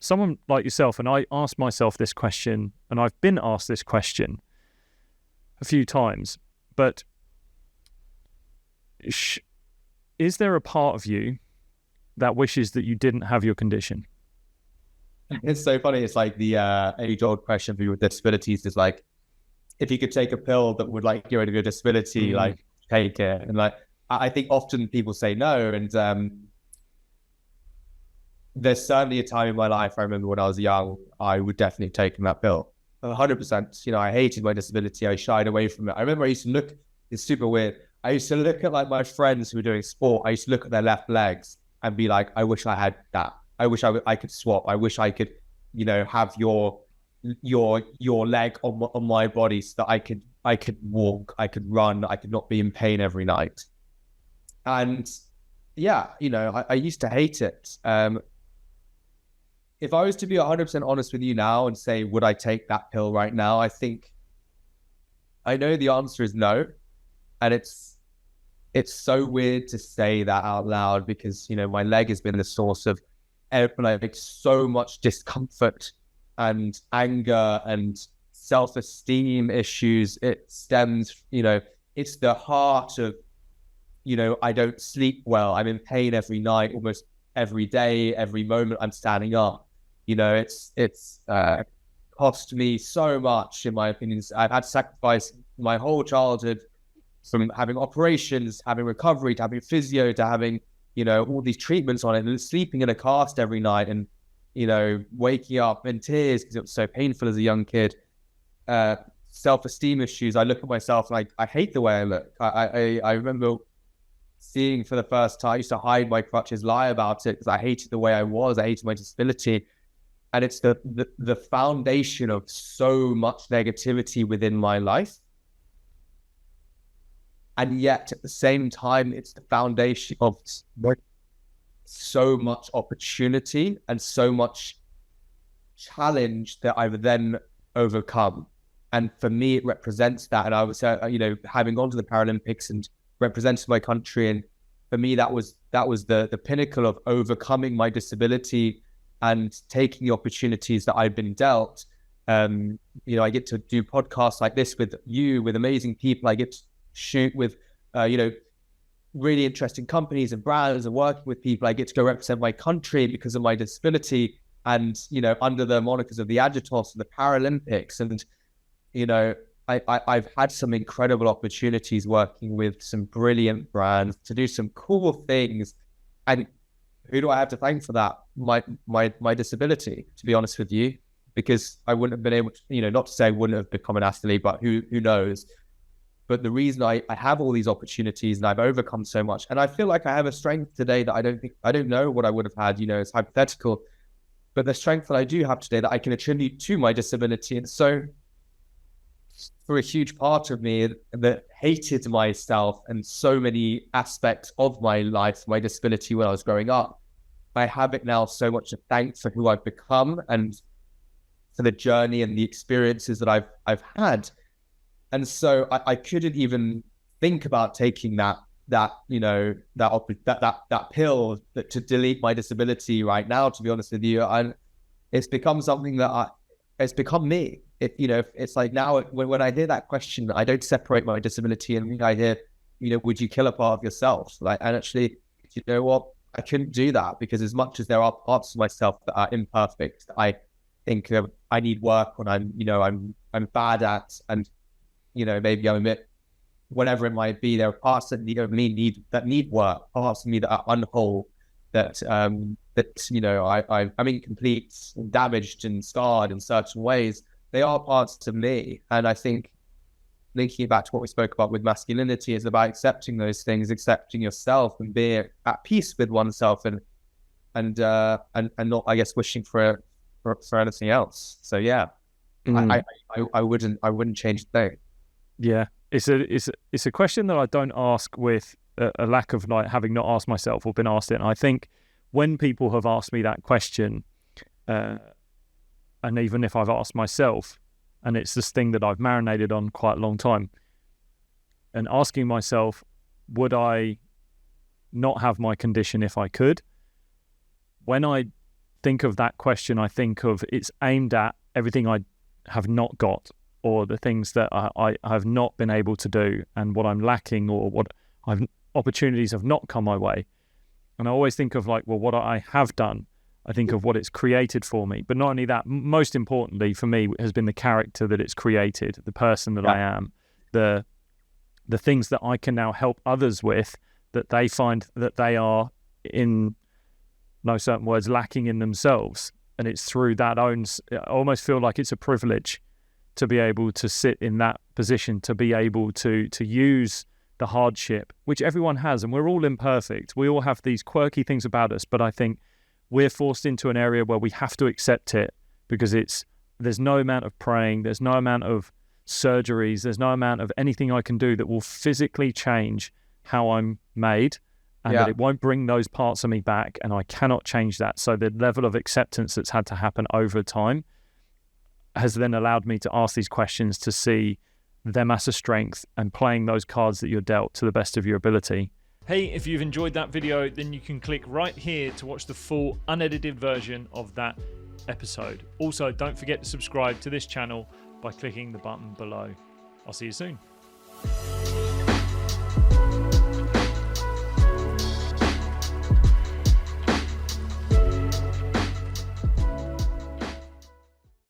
someone like yourself, and I asked myself this question, and I've been asked this question a few times, but is there a part of you that wishes that you didn't have your condition? It's so funny. It's like the age-old question for you with disabilities is like, if you could take a pill that would like get rid of your disability, like take it. And like, I think often people say no. And there's certainly a time in my life, I remember when I was young, I would definitely have taken that pill. 100%. You know, I hated my disability. I shied away from it. I remember I used to look, it's super weird. I used to look at like my friends who were doing sport. I used to look at their left legs and be like, I wish I had that. I wish I could swap. I wish I could, you know, have your leg on my body so that I could walk, I could run, I could not be in pain every night. And yeah, you know, I used to hate it. If I was to be 100% honest with you now and say, would I take that pill right now? I think I know the answer is no. And it's so weird to say that out loud because, you know, my leg has been the source of like so much discomfort and anger and self-esteem issues. It stems, you know, it's the heart of, you know, I don't sleep well. I'm in pain every night, almost every day, every moment I'm standing up. You know, it's cost me so much, in my opinion. I've had to sacrifice my whole childhood from having operations, having recovery, to having physio, to having, you know, all these treatments on it, and sleeping in a cast every night, and, you know, waking up in tears because it was so painful as a young kid. Self-esteem issues. I look at myself and I hate the way I look. I remember seeing for the first time, I used to hide my crutches, lie about it because I hated the way I was. I hated my disability. And it's the foundation of so much negativity within my life. And yet at the same time, it's the foundation of so much opportunity and so much challenge that I've then overcome. And for me, it represents that. And I was, you know, having gone to the Paralympics and represented my country. And for me, that was the pinnacle of overcoming my disability and taking the opportunities that I've been dealt. You know, I get to do podcasts like this with you, with amazing people. I get to shoot with, you know, really interesting companies and brands, and working with people. I get to go represent my country because of my disability, and, you know, under the monikers of the Agitos and the Paralympics. And, you know, I've had some incredible opportunities working with some brilliant brands to do some cool things. And who do I have to thank for that? My disability, to be honest with you, because I wouldn't have been able to, you know, not to say I wouldn't have become an athlete, but who knows? But the reason I have all these opportunities and I've overcome so much, and I feel like I have a strength today that I don't know what I would have had, you know, it's hypothetical, but the strength that I do have today that I can attribute to my disability. And so for a huge part of me that hated myself and so many aspects of my life, my disability when I was growing up, I have it now so much to thank for who I've become and for the journey and the experiences that I've had. And so I couldn't even think about taking that you know, that pill to delete my disability right now, to be honest with you. And it's become something that it's become me. You know, it's like now when I hear that question, I don't separate my disability, and I hear, you know, would you kill a part of yourself? Like, and actually, you know what? I couldn't do that, because as much as there are parts of myself that are imperfect, I think I need work on, I'm bad at, and, you know, maybe I'm a bit, whatever it might be, there are parts that need work, parts of me that are unwhole, that you know, I'm incomplete, and damaged and scarred in certain ways. They are parts of me. And I think linking back to what we spoke about with masculinity is about accepting those things, accepting yourself, and being at peace with oneself, and not, I guess, wishing for anything else. So yeah, I wouldn't change a thing. Yeah, it's a question that I don't ask with a lack of, like, having not asked myself or been asked it. And I think when people have asked me that question, and even if I've asked myself, and it's this thing that I've marinated on quite a long time, and asking myself, would I not have my condition if I could? When I think of that question, I think of it's aimed at everything I have not got, or the things that I have not been able to do, and what I'm lacking, or what opportunities have not come my way. And I always think of like, well, what I have done. I think of what it's created for me. But not only that, most importantly for me has been the character that it's created, the person that I am, the things that I can now help others with, that they find that they are, in no certain words, lacking in themselves. And it's through that I almost feel like it's a privilege to be able to sit in that position, to be able to use the hardship, which everyone has, and we're all imperfect. We all have these quirky things about us, but I think we're forced into an area where we have to accept it, because there's no amount of praying, there's no amount of surgeries, there's no amount of anything I can do that will physically change how I'm made, and that it won't bring those parts of me back, and I cannot change that. So the level of acceptance that's had to happen over time has then allowed me to ask these questions, to see them as a strength and playing those cards that you're dealt to the best of your ability. Hey, if you've enjoyed that video, then you can click right here to watch the full unedited version of that episode. Also, don't forget to subscribe to this channel by clicking the button below. I'll see you soon.